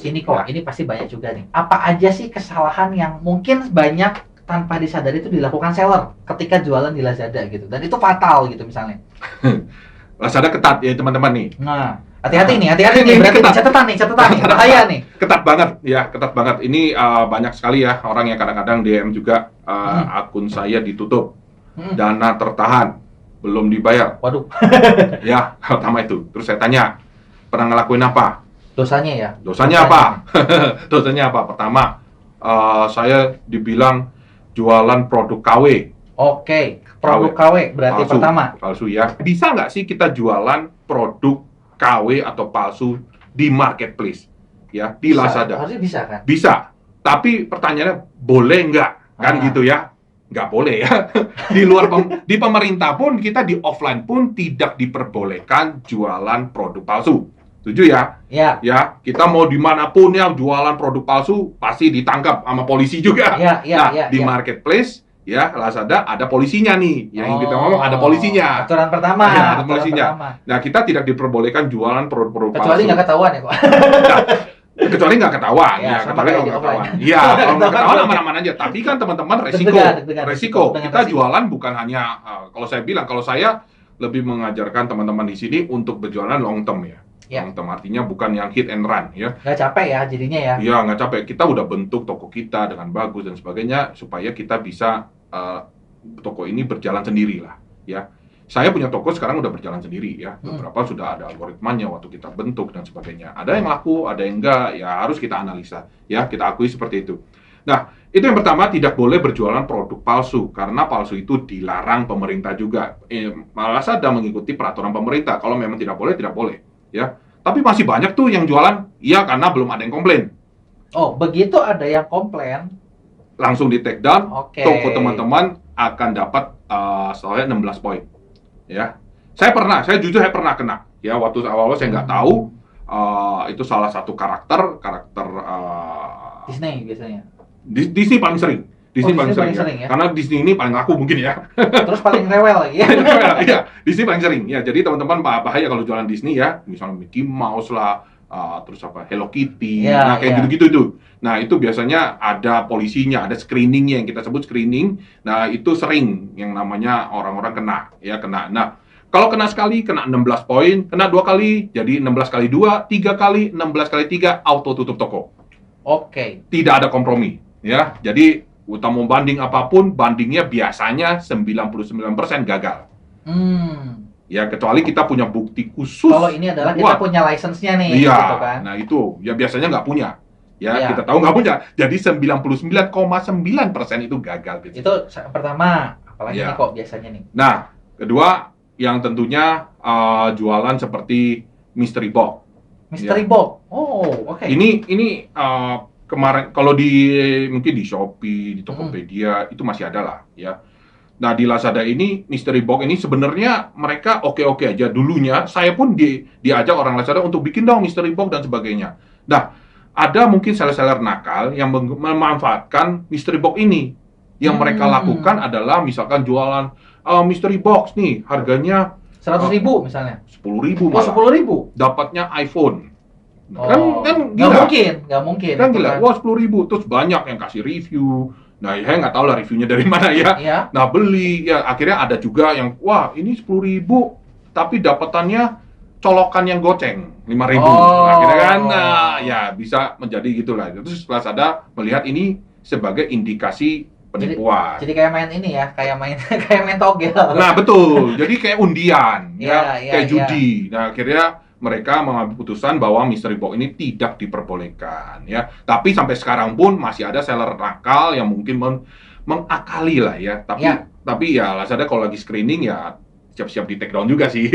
Ini kok, ini pasti banyak juga nih. Apa aja sih kesalahan yang mungkin banyak tanpa disadari itu dilakukan seller ketika jualan di Lazada gitu, dan itu fatal gitu misalnya. Lazada ketat ya teman-teman nih. Nah, hati-hati nih, berarti Ketat. catatan nih, bahaya nih. Ketat banget ya, ketat banget. Ini banyak sekali ya orang yang kadang-kadang DM juga akun saya ditutup, dana tertahan, belum dibayar. Waduh. Ya, pertama itu. Terus saya tanya, pernah ngelakuin apa? Dosanya ya? Dosanya apa? Dosanya apa? Pertama, saya dibilang jualan produk KW. Oke, produk KW berarti Palsu, pertama. palsu ya. Bisa nggak sih kita jualan produk KW atau palsu di marketplace? Ya, di Lazada. Harusnya bisa kan? Bisa. Tapi pertanyaannya, boleh nggak? Kan gitu ya? Nggak boleh ya. Di luar di pemerintah pun, kita di offline pun tidak diperbolehkan jualan produk palsu. Setuju ya? Iya. Ya, kita mau dimanapun ya jualan produk palsu pasti ditangkap sama polisi juga. Di marketplace ya Lazada ada polisinya nih. Yang kita ngomong ada polisinya. Aturan pertama. Ya, ada polisinya. Nah, kita tidak diperbolehkan jualan produk-produk palsu. Kecuali nggak ketahuan ya kok. Nah, kecuali nggak ketahuan. Ya, kecuali nggak ketahuan. Iya, kalau nggak ketahuan aman-aman aja. Tapi kan teman-teman resiko. Kita jualan bukan hanya kalau saya bilang, kalau saya lebih mengajarkan teman-teman di sini untuk berjualan long term ya. Long term artinya bukan yang hit and run ya. Nggak capek ya jadinya ya. Iya, nggak capek. Kita udah bentuk toko kita dengan bagus dan sebagainya supaya kita bisa toko ini berjalan sendiri lah ya. Saya punya toko sekarang udah berjalan sendiri ya. Beberapa sudah ada algoritmanya waktu kita bentuk dan sebagainya. Ada yang laku, ada yang enggak, ya harus kita analisa ya, kita akui seperti itu. Nah, itu yang pertama, tidak boleh berjualan produk palsu karena palsu itu dilarang pemerintah juga. Malah ada mengikuti peraturan pemerintah. Kalau memang tidak boleh ya. Tapi masih banyak tuh yang jualan ya karena belum ada yang komplain. Oh, begitu ada yang komplain, langsung di take down, toko teman-teman akan dapat soalnya 16 poin. Ya, saya jujur pernah kena. Ya, waktu awal-awal saya nggak tahu itu salah satu karakter Disney biasanya. Disney paling sering. Disney paling sering ya. Karena Disney ini paling laku mungkin ya. Terus paling rewel lagi ya. Iya, Disney paling sering. Ya, jadi teman-teman bahaya kalau jualan Disney ya, misalnya Mickey Mouse lah, terus Hello Kitty, kayak gitu-gitu itu. Nah, itu biasanya ada polisinya, ada screeningnya yang kita sebut screening. Nah, itu sering yang namanya orang-orang kena. Nah, kalau kena sekali, kena 16 poin, kena 2 kali, jadi 16 kali 2, 3 kali, 16 kali 3, auto tutup toko. Tidak ada kompromi, ya. Jadi, utama banding apapun, bandingnya biasanya 99% gagal. Ya, kecuali kita punya bukti khusus. Kalau ini adalah kita punya license-nya nih, iya, gitu kan. Nah itu, ya biasanya nggak punya. Ya, kita tahu nggak punya. Jadi 99,9% itu gagal. Gitu. Itu pertama, apalagi nih kok biasanya nih. Nah, kedua, yang tentunya jualan seperti mystery box. Mystery box? Oh, oke. Ini kemarin, kalau mungkin di Shopee, di Tokopedia, itu masih ada lah, ya. Nah, di Lazada ini, mystery box ini sebenarnya mereka oke-oke aja. Dulunya, saya pun diajak orang Lazada untuk bikin dong mystery box dan sebagainya. Nah, ada mungkin seller-seller nakal yang memanfaatkan mystery box ini. Yang mereka lakukan adalah misalkan jualan mystery box nih, harganya 100.000 misalnya. 10.000 malah. 10.000? Dapatnya iPhone. Kan gila. Nggak mungkin. Kan gila, wah 10.000. Terus banyak yang kasih review. Nah, saya nggak tahu lah reviewnya dari mana ya. Nah, beli. Ya, akhirnya ada juga yang, wah ini 10.000, tapi dapatannya colokan yang goceng 5.000. Akhirnya kan, ya bisa menjadi gitulah. Terus Lazada melihat ini sebagai indikasi penipuan. Jadi kayak main ini ya, kayak main togel. Nah, betul. Jadi kayak undian, kayak judi. Nah, akhirnya mereka mengambil putusan bahwa mystery box ini tidak diperbolehkan, ya. Tapi sampai sekarang pun masih ada seller nakal yang mungkin mengakali lah ya. Tapi ya Lazada kalau lagi screening ya siap-siap di take down juga sih.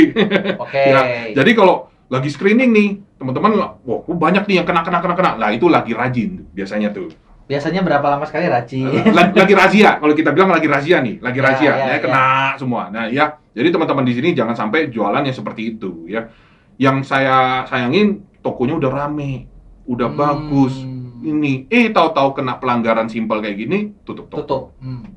Ya, jadi kalau lagi screening nih, teman-teman, wah, banyak nih yang kena. Nah, itu lagi rajin biasanya tuh. Biasanya berapa lama sekali rajin? Lagi razia. Kalau kita bilang lagi razia nih, kena semua. Nah, ya. Jadi teman-teman di sini jangan sampai jualan yang seperti itu, ya. Yang saya sayangin, tokonya udah rame, udah bagus. Ini, tahu-tahu kena pelanggaran simpel kayak gini, tutup toko.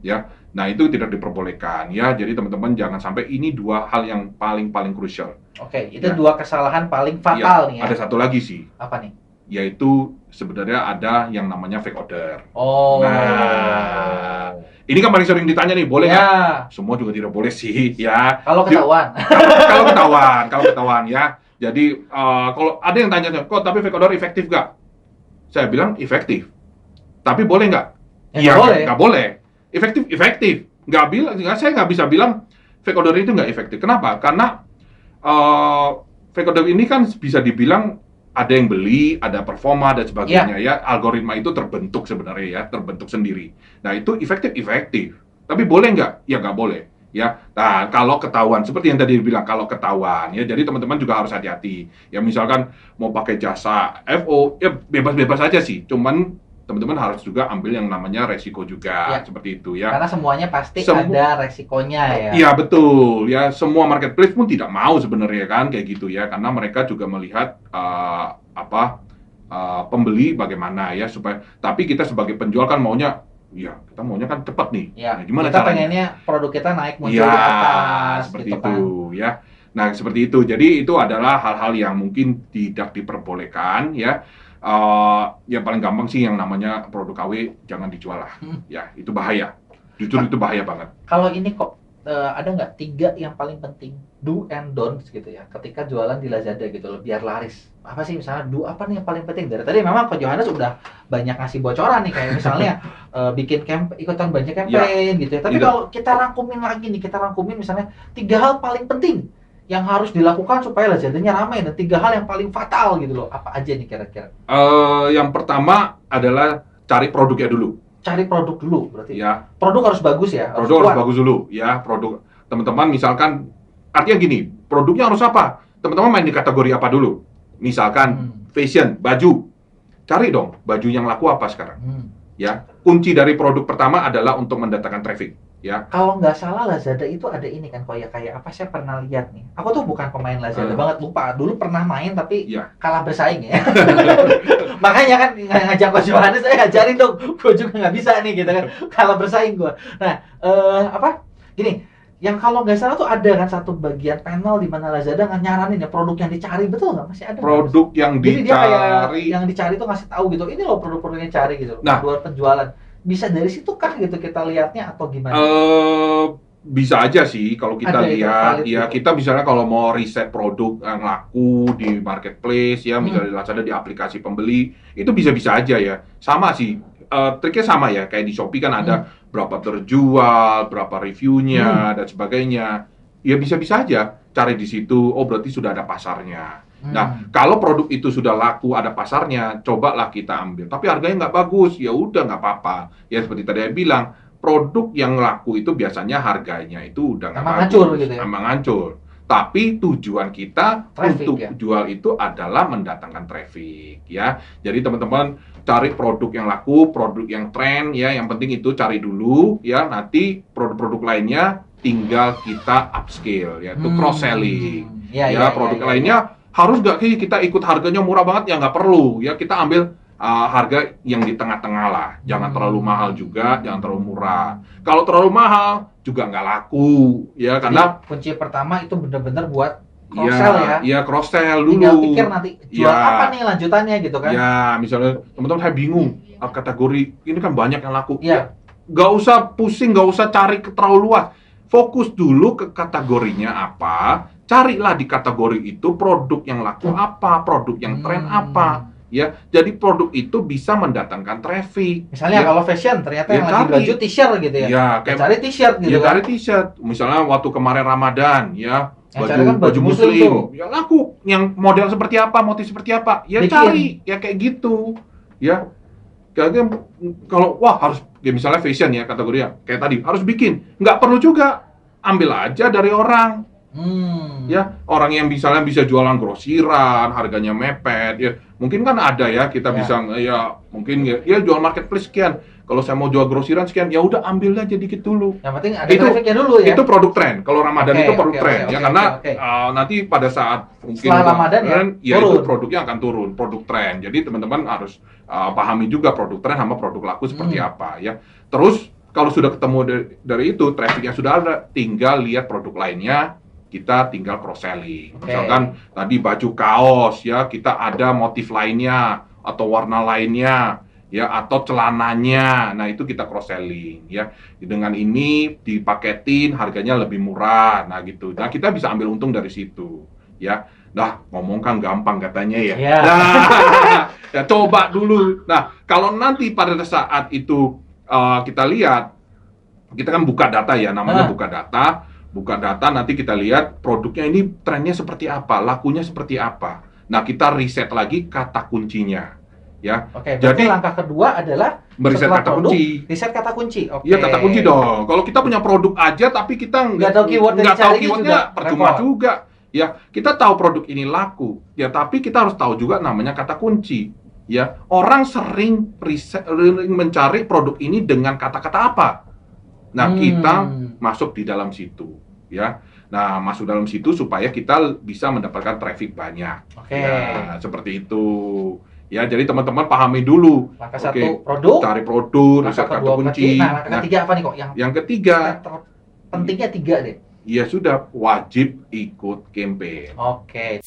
Ya. Nah, itu tidak diperbolehkan ya. Jadi teman-teman jangan sampai, ini dua hal yang paling krusial. Itu dua kesalahan paling fatal nih ya. Ada satu lagi sih. Apa nih? yaitu sebenarnya ada yang namanya fake order. Oh. Nah, ini kan paling sering ditanya nih, boleh nggak? Ya. Semua juga tidak boleh sih, ya. Kalau ketahuan. Kalau ketahuan ya. Jadi kalau ada yang tanya, kok tapi fake order efektif nggak? Saya bilang efektif. Tapi boleh nggak? Ya, nggak boleh. Nggak boleh. Efektif. Saya nggak bisa bilang fake order itu nggak efektif. Kenapa? Karena fake order ini kan bisa dibilang ada yang beli, ada performa dan sebagainya ya. Algoritma itu terbentuk sebenarnya ya, terbentuk sendiri. Nah itu efektif. Tapi boleh nggak? Ya nggak boleh. Ya, nah kalau ketahuan seperti yang tadi dibilang kalau ketahuan ya, jadi teman-teman juga harus hati-hati. Ya misalkan mau pakai jasa FO, ya bebas-bebas aja sih. Cuman teman-teman harus juga ambil yang namanya resiko juga, seperti itu ya. Karena semuanya pasti ada resikonya ya. Iya betul ya, semua marketplace pun tidak mau sebenarnya kan kayak gitu ya, karena mereka juga melihat pembeli bagaimana ya supaya. Tapi kita sebagai penjual kan maunya, ya kita maunya kan cepat nih. Ya, nah, gimana kita caranya? pengennya produk kita naik muncul di atas, seperti gitu itu kan. ya. Nah seperti itu. Jadi itu adalah hal-hal yang mungkin tidak diperbolehkan ya. Yang paling gampang sih yang namanya produk KW jangan dijual lah. Ya itu bahaya. Jujur itu bahaya banget. Kalau ini kok ada nggak 3 yang paling penting do and don'ts gitu ya ketika jualan di Lazada gitu loh biar laris. Apa sih misalnya do apa nih yang paling penting? Dari tadi memang Ko Johannes udah banyak ngasih bocoran nih kayak misalnya bikin ikutan banyak campaign gitu ya. Tapi kalau kita rangkumin lagi nih, kita rangkumin misalnya 3 hal paling penting yang harus dilakukan supaya Lazadanya ramai dan 3 hal yang paling fatal gitu loh. Apa aja nih kira-kira? Yang pertama adalah cari produknya dulu. Cari produk dulu berarti. Ya. Produk harus bagus ya. Produk harus bagus dulu ya. Produk teman-teman misalkan artinya gini, produknya harus apa? Teman-teman main di kategori apa dulu? Misalkan fashion, baju. Cari dong baju yang laku apa sekarang. Ya. Kunci dari produk pertama adalah untuk mendatangkan traffic. Ya. Kalau nggak salah Lazada itu ada ini kan kayak apa saya pernah lihat nih. Aku tuh bukan pemain Lazada banget, lupa. Dulu pernah main tapi kalah bersaing ya. Makanya kan ngajak Ko Johannes saya ngajarin dong. Gue juga nggak bisa nih gitu kan. Kalah bersaing gue. Nah, gini, yang kalau nggak salah tuh ada kan satu bagian panel di mana Lazada nyaranin ya produk yang dicari, betul nggak? Masih ada produk yang dicari. Jadi dia kayak yang dicari tuh ngasih tahu gitu. Ini loh produk-produk yang dicari gitu. Nah, luar penjualan. Bisa dari situ kah gitu kita lihatnya atau gimana? Bisa aja sih kalau kita lihat ya kita misalnya kalau mau riset produk yang laku di marketplace ya misalnya di Lazada di aplikasi pembeli itu bisa-bisa aja ya sama sih triknya sama ya kayak di Shopee kan ada berapa terjual berapa reviewnya dan sebagainya ya bisa-bisa aja cari di situ oh berarti sudah ada pasarnya. Nah, kalau produk itu sudah laku, ada pasarnya, cobalah kita ambil. Tapi harganya nggak bagus, ya udah nggak apa-apa. Ya seperti tadi saya bilang, produk yang laku itu biasanya harganya itu udah nggak bagus. Ngancur gitu ya? Emang ngancur. Tapi tujuan kita traffic, untuk jual itu adalah mendatangkan traffic, ya. Jadi teman-teman cari produk yang laku, produk yang tren, ya. Yang penting itu cari dulu, ya. Nanti produk-produk lainnya tinggal kita upscale, yaitu cross selling. Ya, produk lainnya harus nggak sih kita ikut harganya murah banget ya nggak perlu ya kita ambil harga yang di tengah-tengah lah jangan terlalu mahal juga jangan terlalu murah kalau terlalu mahal juga nggak laku ya. Jadi, karena kunci pertama itu benar-benar buat cross sell ya. Iya cross sell dulu. Tinggal pikir nanti jual apa nih lanjutannya gitu kan. Ya misalnya teman-teman saya bingung kategori ini kan banyak yang laku. Iya. Nggak usah pusing nggak usah cari terlalu luas fokus dulu ke kategorinya apa. Carilah di kategori itu produk yang laku apa, produk yang tren apa, ya. Jadi produk itu bisa mendatangkan traffic. Misalnya kalau fashion ternyata yang lagi baju t-shirt gitu ya. Ya, kayak cari t-shirt gitu kan. Cari t-shirt. Misalnya waktu kemarin Ramadan, ya. Baju muslim yang laku, yang model seperti apa, motif seperti apa, ya cari, ya kayak gitu, ya. Kayaknya kalau harus, ya misalnya fashion ya kategorinya, kayak tadi harus bikin, nggak perlu juga, ambil aja dari orang. Ya orang yang misalnya bisa jualan grosiran harganya mepet ya mungkin kan ada ya kita bisa ya mungkin ya jual marketplace sekian kalau saya mau jual grosiran sekian ya udah ambil aja dikit dulu yang penting ada trafficnya dulu ya itu produk tren kalau Ramadan itu produk tren ya karena nanti pada saat mungkin setelah Ramadan ya itu produknya akan turun produk tren jadi teman-teman harus pahami juga produk tren sama produk laku seperti apa ya terus kalau sudah ketemu dari itu trafficnya sudah ada tinggal lihat produk lainnya kita tinggal cross selling. Misalkan tadi baju kaos ya, kita ada motif lainnya. atau warna lainnya, ya, atau celananya. Nah, itu kita cross selling, ya. Dengan ini dipaketin harganya lebih murah. Nah, gitu. Nah, kita bisa ambil untung dari situ, ya. Nah, ngomong kan gampang katanya ya. Iya. Nah, ya coba dulu. Nah, kalau nanti pada saat itu kita lihat, kita kan buka data ya, namanya buka data, nanti kita lihat produknya ini trennya seperti apa, lakunya seperti apa. Nah, kita riset lagi kata kuncinya, ya. Oke, Jadi berarti langkah kedua adalah meriset setelah kata produk, kunci. riset kata kunci. Oke. Iya, kata kunci dong. Kalau kita punya produk aja tapi kita Nggak tahu keyword yang nggak tahu dicari keywordnya, juga percuma repot. juga. Ya, kita tahu produk ini laku, ya, tapi kita harus tahu juga namanya kata kunci. Ya, orang sering mencari produk ini dengan kata-kata apa. Nah, kita masuk di dalam situ, ya. Nah, masuk dalam situ supaya kita bisa mendapatkan traffic banyak. Oke. Ya, seperti itu. Ya, jadi teman-teman pahami dulu. Langkah Oke, satu produk, cari produk, riset langkah kata kedua kunci. Nah, langkah ketiga apa nih kok? Yang ketiga, Pentingnya 3 deh. ya sudah wajib ikut campaign. Oke.